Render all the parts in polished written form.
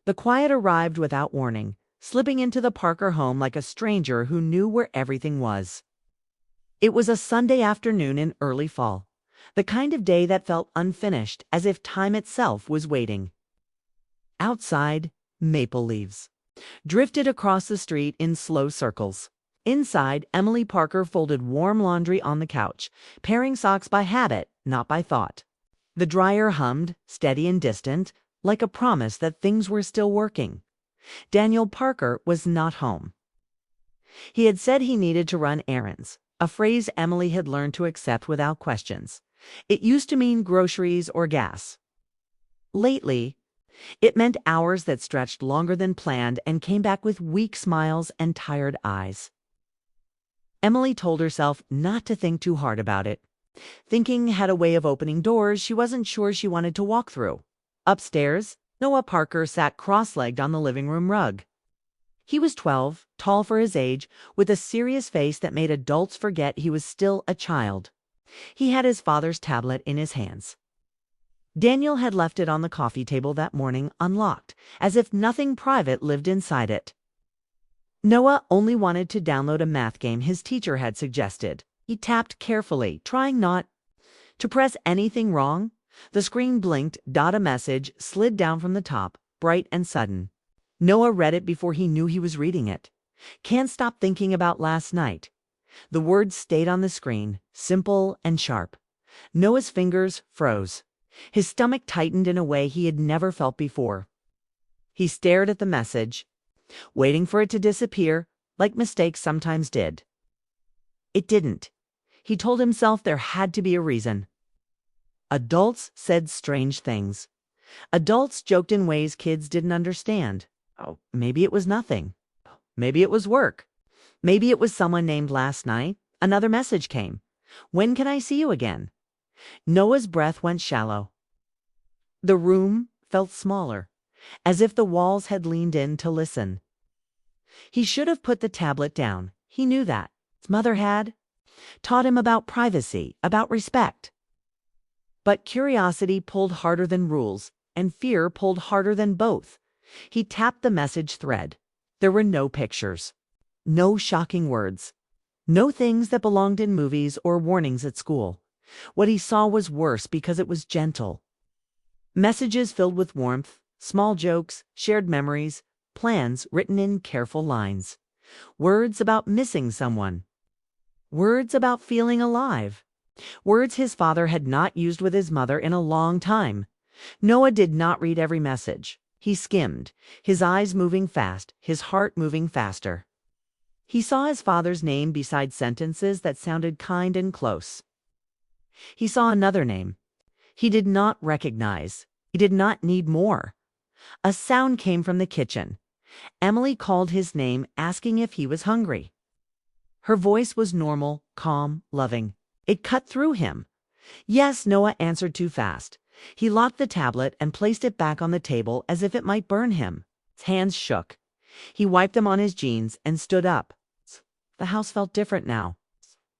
The quiet arrived without warning, slipping into the Parker home like a stranger who knew where everything was. It was a Sunday afternoon in early fall, the kind of day that felt unfinished, as if time itself was waiting. Outside, maple leaves drifted across the street in slow circles. Inside, Emily Parker folded warm laundry on the couch, pairing socks by habit, not by thought. The dryer hummed, steady and distant, like a promise that things were still working. Daniel Parker was not home. He had said he needed to run errands, a phrase Emily had learned to accept without questions. It used to mean groceries or gas. Lately, it meant hours that stretched longer than planned and came back with weak smiles and tired eyes. Emily told herself not to think too hard about it. Thinking had a way of opening doors she wasn't sure she wanted to walk through. Upstairs, Noah Parker sat cross-legged on the living room rug. He was 12, tall for his age, with a serious face that made adults forget he was still a child. He had his father's tablet in his hands. Daniel had left it on the coffee table that morning unlocked, as if nothing private lived inside it. Noah only wanted to download a math game his teacher had suggested. He tapped carefully, trying not to press anything wrong. The screen blinked, a message slid down from the top, bright and sudden. Noah read it before he knew he was reading it. "Can't stop thinking about last night." The words stayed on the screen, simple and sharp. Noah's fingers froze. His stomach tightened in a way he had never felt before. He stared at the message, waiting for it to disappear, like mistakes sometimes did. It didn't. He told himself there had to be a reason. Adults said strange things. Adults joked in ways kids didn't understand. Oh, maybe it was nothing. Maybe it was work. Maybe it was someone named last night. Another message came. "When can I see you again?" Noah's breath went shallow. The room felt smaller, as if the walls had leaned in to listen. He should have put the tablet down. He knew that. His mother had taught him about privacy, about respect. But curiosity pulled harder than rules, and fear pulled harder than both. He tapped the message thread. There were no pictures, no shocking words, no things that belonged in movies or warnings at school. What he saw was worse because it was gentle. Messages filled with warmth, small jokes, shared memories, plans written in careful lines. Words about missing someone. Words about feeling alive. Words his father had not used with his mother in a long time. Noah did not read every message. He skimmed, his eyes moving fast, his heart moving faster. He saw his father's name beside sentences that sounded kind and close. He saw another name. He did not recognize. He did not need more. A sound came from the kitchen. Emily called his name, asking if he was hungry. Her voice was normal, calm, loving. It cut through him. Yes, Noah answered too fast. He locked the tablet and placed it back on the table as if it might burn him. His hands shook. He wiped them on his jeans and stood up. The house felt different now.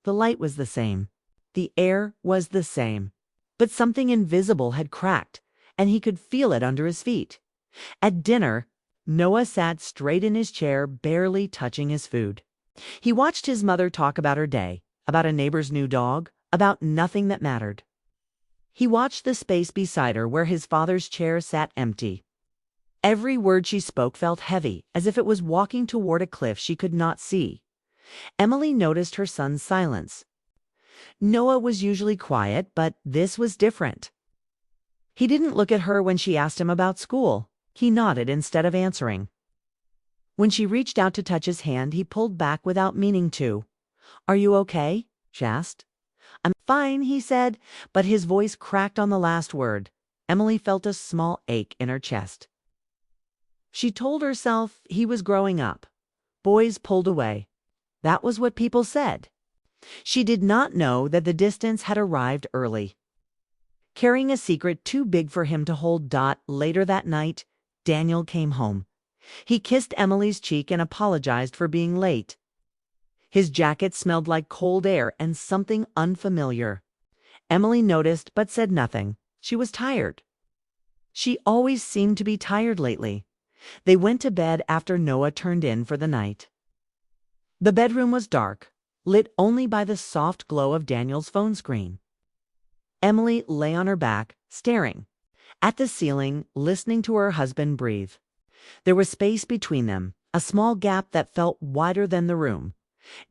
The light was the same. The air was the same. But something invisible had cracked, and he could feel it under his feet. At dinner, Noah sat straight in his chair, barely touching his food. He watched his mother talk about her day, about a neighbor's new dog, about nothing that mattered. He watched the space beside her where his father's chair sat empty. Every word she spoke felt heavy, as if it was walking toward a cliff she could not see. Emily noticed her son's silence. Noah was usually quiet, but this was different. He didn't look at her when she asked him about school. He nodded instead of answering. When she reached out to touch his hand, he pulled back without meaning to. "Are you okay?" she asked. "I'm fine," he said, but his voice cracked on the last word. Emily felt a small ache in her chest. She told herself he was growing up. Boys pulled away. That was what people said. She did not know that the distance had arrived early. Carrying a secret too big for him to hold. Later that night, Daniel came home. He kissed Emily's cheek and apologized for being late. His jacket smelled like cold air and something unfamiliar. Emily noticed but said nothing. She was tired. She always seemed to be tired lately. They went to bed after Noah turned in for the night. The bedroom was dark, lit only by the soft glow of Daniel's phone screen. Emily lay on her back, staring at the ceiling, listening to her husband breathe. There was space between them, a small gap that felt wider than the room.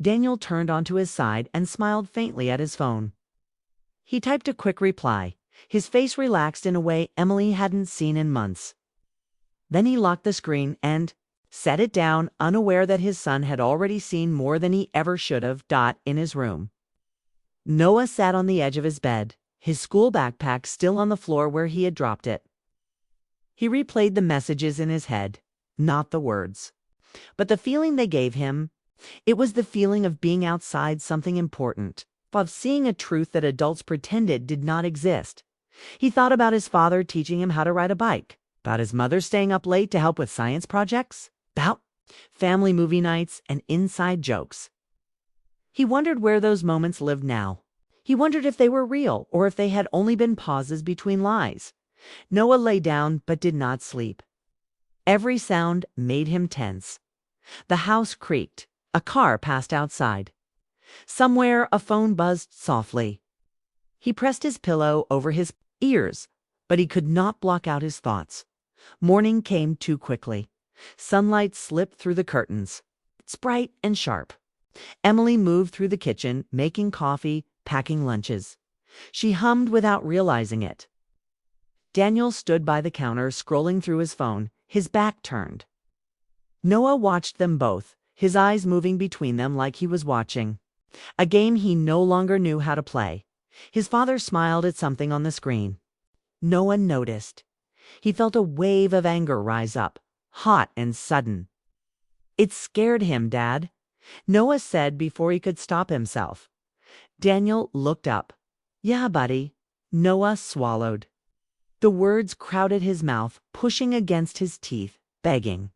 Daniel turned onto his side and smiled faintly at his phone. He typed a quick reply, his face relaxed in a way Emily hadn't seen in months. Then he locked the screen and set it down, unaware that his son had already seen more than he ever should have. In his room, Noah sat on the edge of his bed, his school backpack still on the floor where he had dropped it. He replayed the messages in his head, not the words, but the feeling they gave him. It was the feeling of being outside something important, of seeing a truth that adults pretended did not exist. He thought about his father teaching him how to ride a bike, about his mother staying up late to help with science projects, about family movie nights and inside jokes. He wondered where those moments lived now. He wondered if they were real or if they had only been pauses between lies. Noah lay down but did not sleep. Every sound made him tense. The house creaked. A car passed outside. Somewhere a phone buzzed softly. He pressed his pillow over his ears, but he could not block out his thoughts. Morning came too quickly. Sunlight slipped through the curtains. It's bright and sharp. Emily moved through the kitchen, making coffee, packing lunches. She hummed without realizing it. Daniel stood by the counter, scrolling through his phone, his back turned. Noah watched them both, his eyes moving between them like he was watching a game he no longer knew how to play. His father smiled at something on the screen. Noah noticed. He felt a wave of anger rise up, hot and sudden. "It scared him, Dad," Noah said before he could stop himself. Daniel looked up. "Yeah, buddy." Noah swallowed. The words crowded his mouth, pushing against his teeth, begging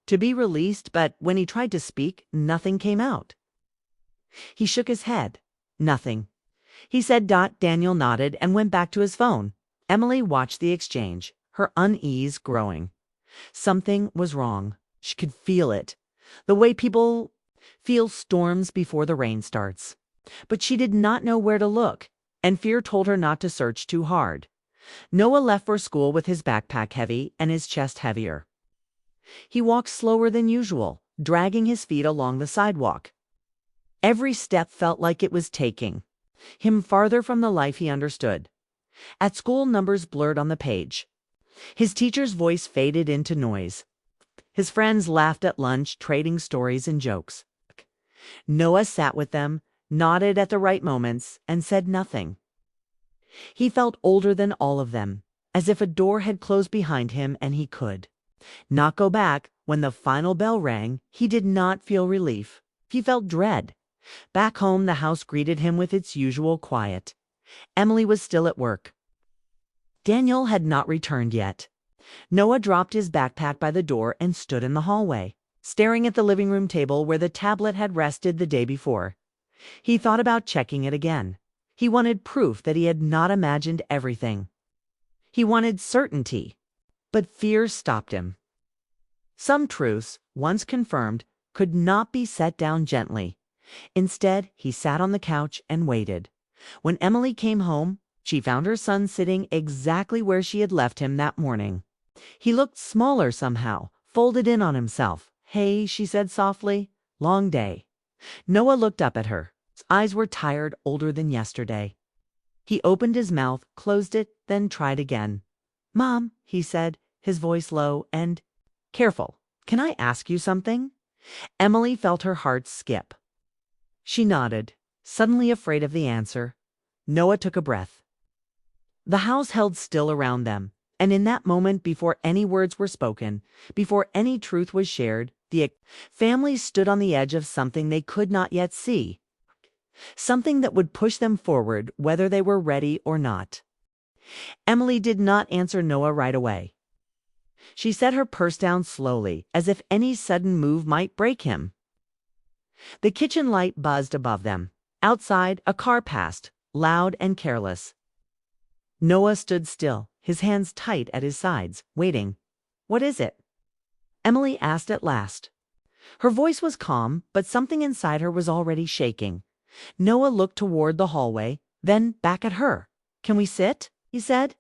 to be released, but when he tried to speak, nothing came out. He shook his head. Nothing. He said. Daniel nodded and went back to his phone. Emily watched the exchange, her unease growing. Something was wrong. She could feel it, the way people feel storms before the rain starts. But she did not know where to look, and fear told her not to search too hard. Noah left for school with his backpack heavy and his chest heavier. He walked slower than usual, dragging his feet along the sidewalk. Every step felt like it was taking him farther from the life he understood. At school, numbers blurred on the page. His teacher's voice faded into noise. His friends laughed at lunch, trading stories and jokes. Noah sat with them, nodded at the right moments, and said nothing. He felt older than all of them, as if a door had closed behind him and he could not go back. When the final bell rang, he did not feel relief. He felt dread. Back home, the house greeted him with its usual quiet. Emily was still at work. Daniel had not returned yet. Noah dropped his backpack by the door and stood in the hallway, staring at the living room table where the tablet had rested the day before. He thought about checking it again. He wanted proof that he had not imagined everything. He wanted certainty, but fear stopped him. Some truths, once confirmed, could not be set down gently. Instead, he sat on the couch and waited. When Emily came home, she found her son sitting exactly where she had left him that morning. He looked smaller somehow, folded in on himself. "Hey," she said softly. "Long day." Noah looked up at her. His eyes were tired, older than yesterday. He opened his mouth, closed it, then tried again. "Mom," he said, his voice low and careful. "Can I ask you something?" Emily felt her heart skip. She nodded, suddenly afraid of the answer. Noah took a breath. The house held still around them, and in that moment, before any words were spoken, before any truth was shared, the family stood on the edge of something they could not yet see. Something that would push them forward, whether they were ready or not. Emily did not answer Noah right away. She set her purse down slowly, as if any sudden move might break him. The kitchen light buzzed above them. Outside, a car passed, loud and careless. Noah stood still, his hands tight at his sides, waiting. "What is it?" Emily asked at last. Her voice was calm, but something inside her was already shaking. Noah looked toward the hallway, then back at her. "Can we sit?" he said.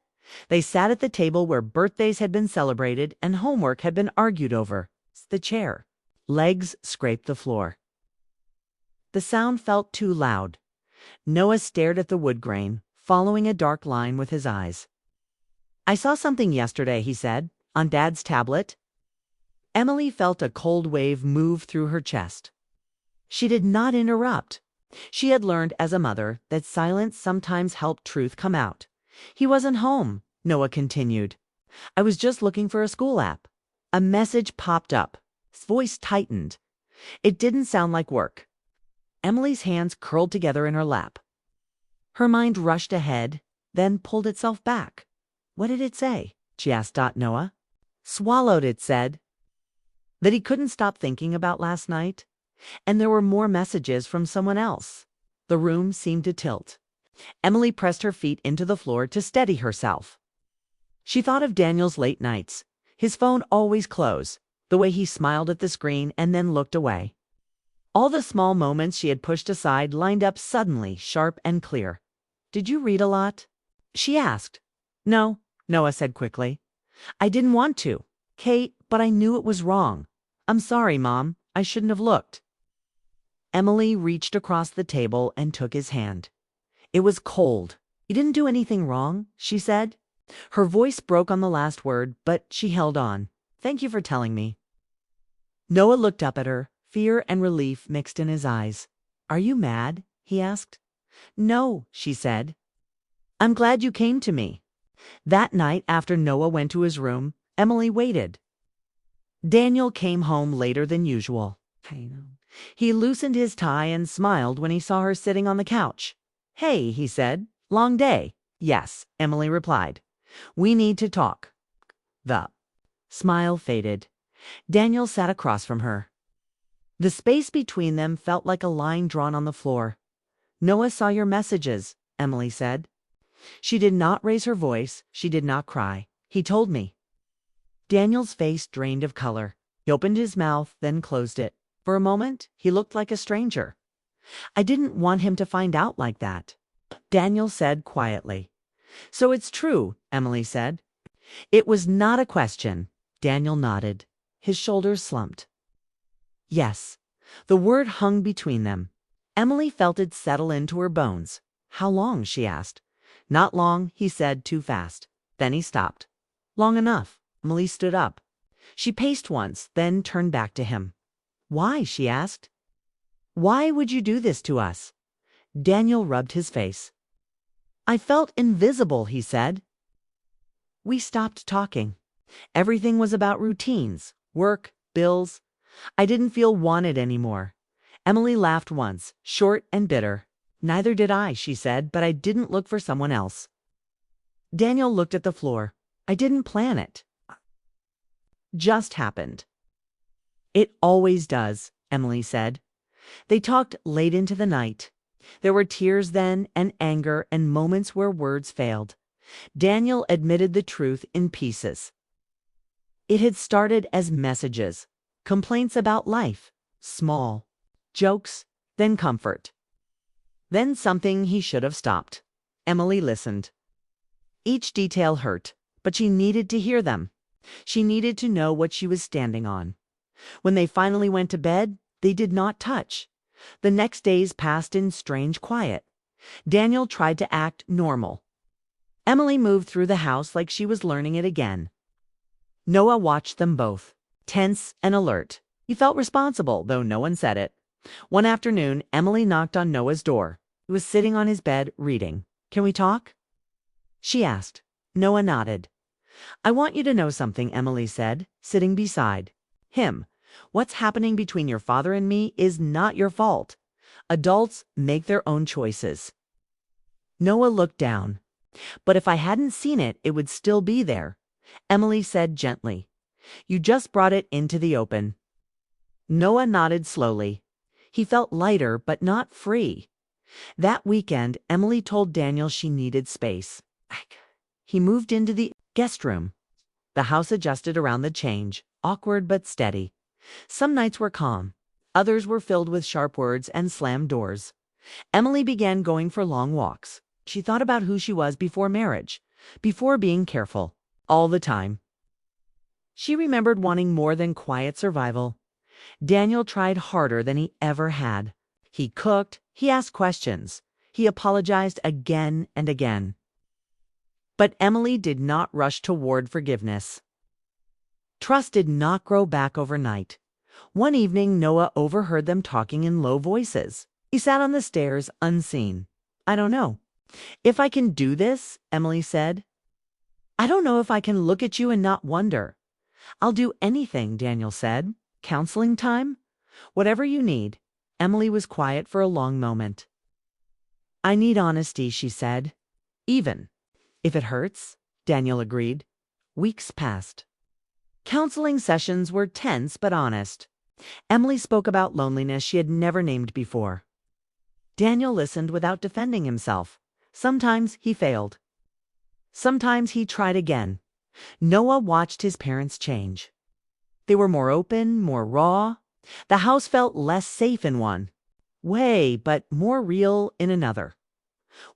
They sat at the table where birthdays had been celebrated and homework had been argued over. The chair. Legs scraped the floor. The sound felt too loud. Noah stared at the wood grain, following a dark line with his eyes. "I saw something yesterday," he said, "on Dad's tablet." Emily felt a cold wave move through her chest. She did not interrupt. She had learned as a mother that silence sometimes helped truth come out. "He wasn't home," Noah continued. "I was just looking for a school app." A message popped up. His voice tightened. It didn't sound like work. Emily's hands curled together in her lap. Her mind rushed ahead, then pulled itself back. "What did it say?" she asked Noah. "Swallowed," it said. That he couldn't stop thinking about last night. And there were more messages from someone else. The room seemed to tilt. Emily pressed her feet into the floor to steady herself. She thought of Daniel's late nights, his phone always closed, the way he smiled at the screen and then looked away. All the small moments she had pushed aside lined up suddenly, sharp and clear. "Did you read a lot?" she asked. "No," Noah said quickly. "I didn't want to, Kate, but I knew it was wrong. I'm sorry, Mom. I shouldn't have looked." Emily reached across the table and took his hand. It was cold. "You didn't do anything wrong," she said. Her voice broke on the last word, but she held on. "Thank you for telling me." Noah looked up at her, fear and relief mixed in his eyes. "Are you mad?" he asked. "No," she said. "I'm glad you came to me." That night, after Noah went to his room, Emily waited. Daniel came home later than usual. He loosened his tie and smiled when he saw her sitting on the couch. "Hey," he said. "Long day." "Yes," Emily replied. "We need to talk." The smile faded. Daniel sat across from her. The space between them felt like a line drawn on the floor. "Noah saw your messages," Emily said. She did not raise her voice. She did not cry. "He told me." Daniel's face drained of color. He opened his mouth, then closed it. For a moment, he looked like a stranger. "I didn't want him to find out like that," Daniel said quietly. "So it's true," Emily said. It was not a question. Daniel nodded. His shoulders slumped. "Yes." The word hung between them. Emily felt it settle into her bones. "How long?" she asked. "Not long," he said, too fast. Then he stopped. "Long enough." Emily stood up. She paced once, then turned back to him. "Why?" she asked. "Why would you do this to us?" Daniel rubbed his face. "I felt invisible," he said. We stopped talking. Everything was about routines, work, bills. I didn't feel wanted anymore. Emily laughed once, short and bitter. "Neither did I," she said, "but I didn't look for someone else." Daniel looked at the floor. "I didn't plan it. Just happened." "It always does," Emily said. They talked late into the night. There were tears then, and anger, and moments where words failed. Daniel admitted the truth in pieces. It had started as messages, complaints about life, small, jokes, then comfort. Then something he should have stopped. Emily listened. Each detail hurt, but she needed to hear them. She needed to know what she was standing on. When they finally went to bed, they did not touch. The next days passed in strange quiet. Daniel tried to act normal. Emily moved through the house like she was learning it again. Noah watched them both, tense and alert. He felt responsible, though no one said it. One afternoon, Emily knocked on Noah's door. He was sitting on his bed, reading. "Can we talk?" she asked. Noah nodded. "I want you to know something," Emily said, sitting beside him. "What's happening between your father and me is not your fault. Adults make their own choices." Noah looked down. "But if I hadn't seen it, it would still be there," Emily said gently. "You just brought it into the open." Noah nodded slowly. He felt lighter, but not free. That weekend, Emily told Daniel she needed space. He moved into the guest room. The house adjusted around the change, awkward but steady. Some nights were calm. Others were filled with sharp words and slammed doors. Emily began going for long walks. She thought about who she was before marriage, before being careful, all the time. She remembered wanting more than quiet survival. Daniel tried harder than he ever had. He cooked, he asked questions, he apologized again and again. But Emily did not rush toward forgiveness. Trust did not grow back overnight. One evening, Noah overheard them talking in low voices. He sat on the stairs, unseen. "I don't know if I can do this," Emily said. "I don't know if I can look at you and not wonder." "I'll do anything," Daniel said. "Counseling time?" "Whatever you need." Emily was quiet for a long moment. "I need honesty," she said. "Even if it hurts," Daniel agreed. Weeks passed. Counseling sessions were tense but honest. Emily spoke about loneliness she had never named before. Daniel listened without defending himself. Sometimes he failed. Sometimes he tried again. Noah watched his parents change. They were more open, more raw. The house felt less safe in one way, but more real in another.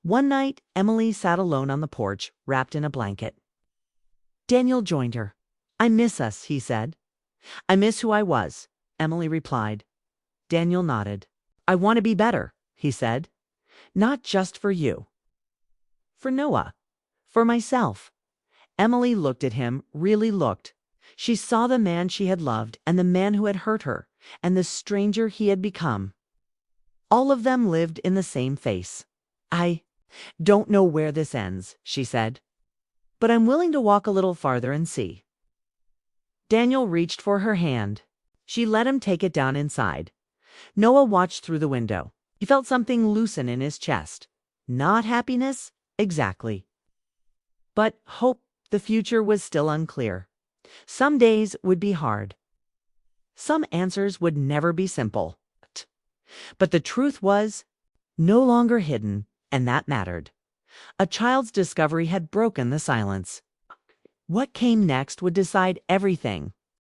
One night, Emily sat alone on the porch, wrapped in a blanket. Daniel joined her. "I miss us," he said. "I miss who I was," Emily replied. Daniel nodded. "I want to be better," he said. "Not just for you. For Noah. For myself." Emily looked at him, really looked. She saw the man she had loved, and the man who had hurt her, and the stranger he had become. All of them lived in the same face. "I don't know where this ends," she said. "But I'm willing to walk a little farther and see." Daniel reached for her hand. She let him take it down inside. Noah watched through the window. He felt something loosen in his chest. Not happiness, exactly. But hope. The future was still unclear. Some days would be hard. Some answers would never be simple. But the truth was no longer hidden, and that mattered. A child's discovery had broken the silence. What came next would decide everything.